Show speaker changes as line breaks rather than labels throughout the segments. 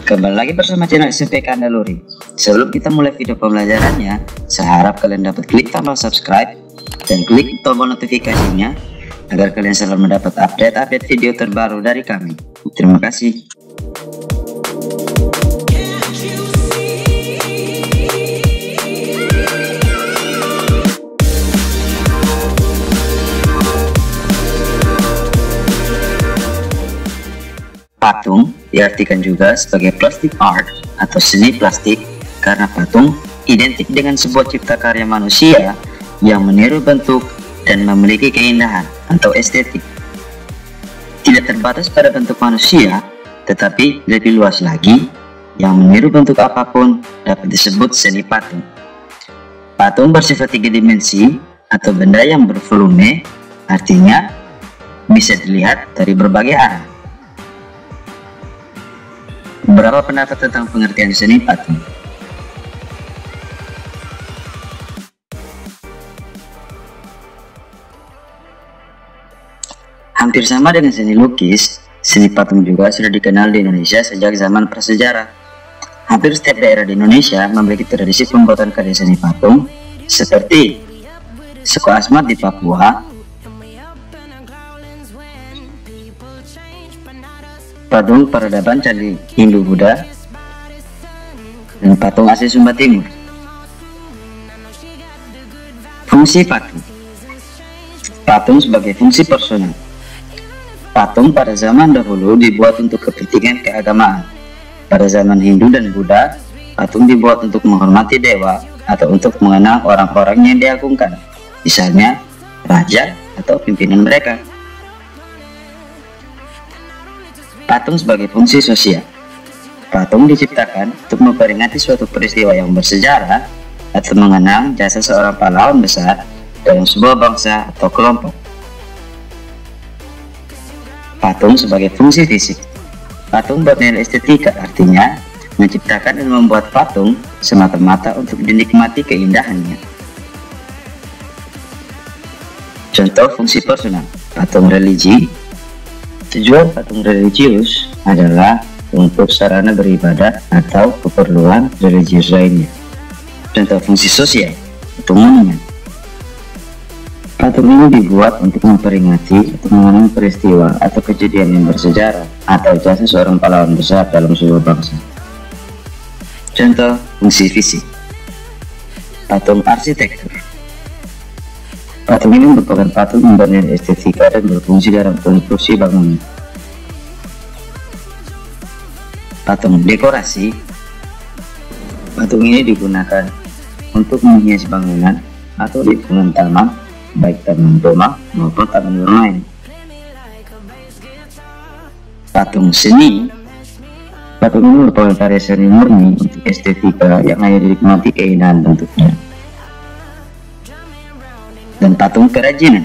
Kembali lagi bersama channel SMPK Andaluri. Sebelum kita mulai video pembelajarannya, saya harap kalian dapat klik tombol subscribe dan klik tombol notifikasinya agar kalian selalu mendapat update video terbaru dari kami. Terima kasih. Patung diartikan juga sebagai plastic art atau seni plastik karena patung identik dengan sebuah cipta karya manusia yang meniru bentuk dan memiliki keindahan atau estetik. Tidak terbatas pada bentuk manusia, tetapi lebih luas lagi, yang meniru bentuk apapun dapat disebut seni patung. Patung bersifat 3 dimensi atau benda yang bervolume, artinya bisa dilihat dari berbagai arah. Beberapa pendapat tentang pengertian seni patung. Hampir sama dengan seni lukis, seni patung juga sudah dikenal di Indonesia sejak zaman prasejarah. Hampir setiap daerah di Indonesia memiliki tradisi pembuatan karya seni patung, seperti Suku Asmat di Papua, patung peradaban Candi Hindu-Buddha, dan patung asli Sumba Timur. Fungsi patung. Patung sebagai fungsi personal. Patung pada zaman dahulu dibuat untuk kepentingan keagamaan. Pada zaman Hindu dan Buddha, patung dibuat untuk menghormati dewa atau untuk mengenang orang-orang yang diagungkan, misalnya raja atau pimpinan mereka. Patung sebagai fungsi sosial. Patung diciptakan untuk memperingati suatu peristiwa yang bersejarah atau mengenang jasa seorang pahlawan besar dalam sebuah bangsa atau kelompok. Patung sebagai fungsi fisik. Patung bernilai estetika, artinya menciptakan dan membuat patung semata-mata untuk dinikmati keindahannya. Contoh fungsi personal. Patung religi. Tujuan patung religius adalah untuk sarana beribadah atau keperluan religius lainnya. Contoh fungsi sosial atau monumen. Patung ini dibuat untuk memperingati atau mengenang peristiwa atau kejadian yang bersejarah atau jasa seorang pahlawan besar dalam sebuah bangsa. Contoh fungsi fisik. Patung arsitektur. Patung ini merupakan patung yang bernilai estetika dan berfungsi dalam konstruksi bangunan. Patung dekorasi. Patung ini digunakan untuk menghias bangunan atau lingkungan taman, baik taman rumah maupun taman bermain. Patung seni. Patung ini merupakan karya seni murni untuk estetika yang hanya dinikmati keindahan bentuknya. Dan patung kerajinan.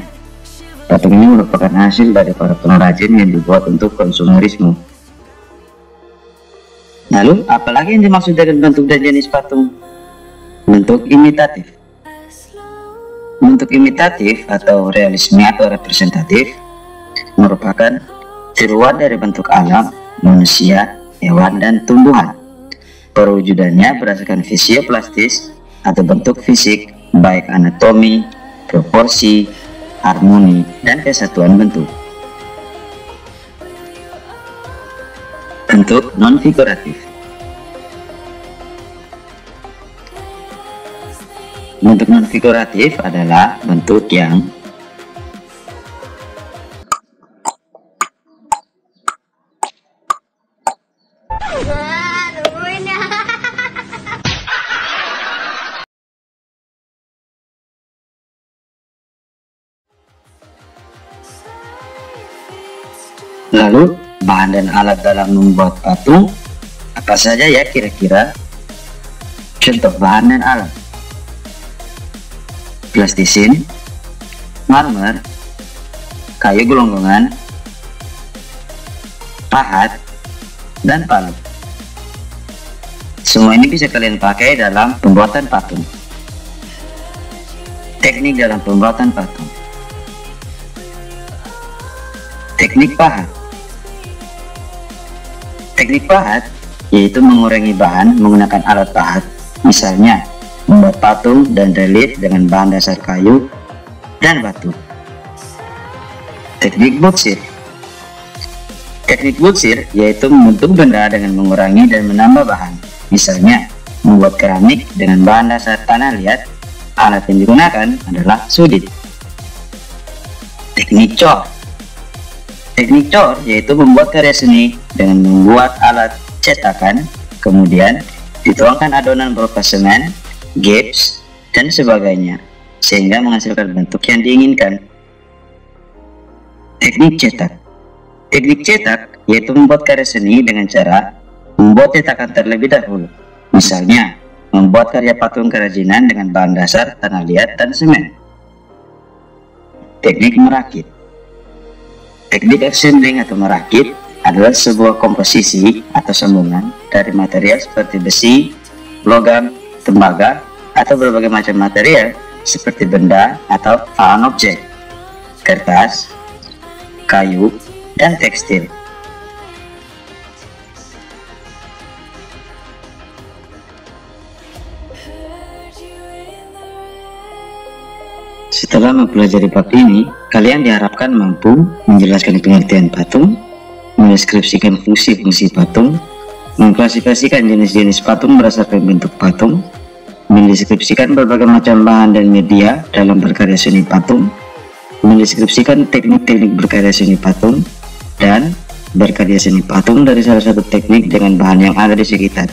Patung ini merupakan hasil dari para pengrajin yang dibuat untuk konsumerisme. Lalu, apalagi yang dimaksud dengan bentuk dan jenis patung? Bentuk imitatif. Bentuk imitatif atau realisme atau representatif merupakan tiruan dari bentuk alam, manusia, hewan, dan tumbuhan. Perwujudannya berdasarkan fisioplastis atau bentuk fisik, baik anatomi, proporsi, harmoni, dan kesatuan bentuk. Bentuk non-figuratif. Bentuk non-figuratif adalah bentuk yang Lalu, bahan dan alat dalam membuat patung apa saja ya kira-kira? Contoh bahan dan alat: plastisin, marmer, kayu gelonggongan, pahat, dan palu. Semua ini bisa kalian pakai dalam pembuatan patung. Teknik dalam pembuatan patung. Teknik pahat. Teknik pahat yaitu mengurangi bahan menggunakan alat pahat, misalnya membuat patung dan relief dengan bahan dasar kayu dan batu. Teknik butsir. Teknik butsir yaitu membentuk benda dengan mengurangi dan menambah bahan, misalnya membuat keramik dengan bahan dasar tanah liat. Alat yang digunakan adalah sudit. Teknik cor. Teknik cor yaitu membuat karya seni dengan membuat alat cetakan, kemudian dituangkan adonan berupa semen, gips, dan sebagainya, sehingga menghasilkan bentuk yang diinginkan. Teknik cetak. Teknik cetak yaitu membuat karya seni dengan cara membuat cetakan terlebih dahulu, misalnya membuat karya patung kerajinan dengan bahan dasar tanah liat dan semen. Teknik merakit. Teknik assembling atau merakit adalah sebuah komposisi atau sambungan dari material seperti besi, logam, tembaga, atau berbagai macam material seperti benda atau alat objek, kertas, kayu, dan tekstil. Setelah mempelajari bab ini, kalian diharapkan mampu menjelaskan pengertian patung, mendeskripsikan fungsi-fungsi patung, mengklasifikasikan jenis-jenis patung berdasarkan bentuk patung, mendeskripsikan berbagai macam bahan dan media dalam berkarya seni patung, mendeskripsikan teknik-teknik berkarya seni patung, dan berkarya seni patung dari salah satu teknik dengan bahan yang ada di sekitar.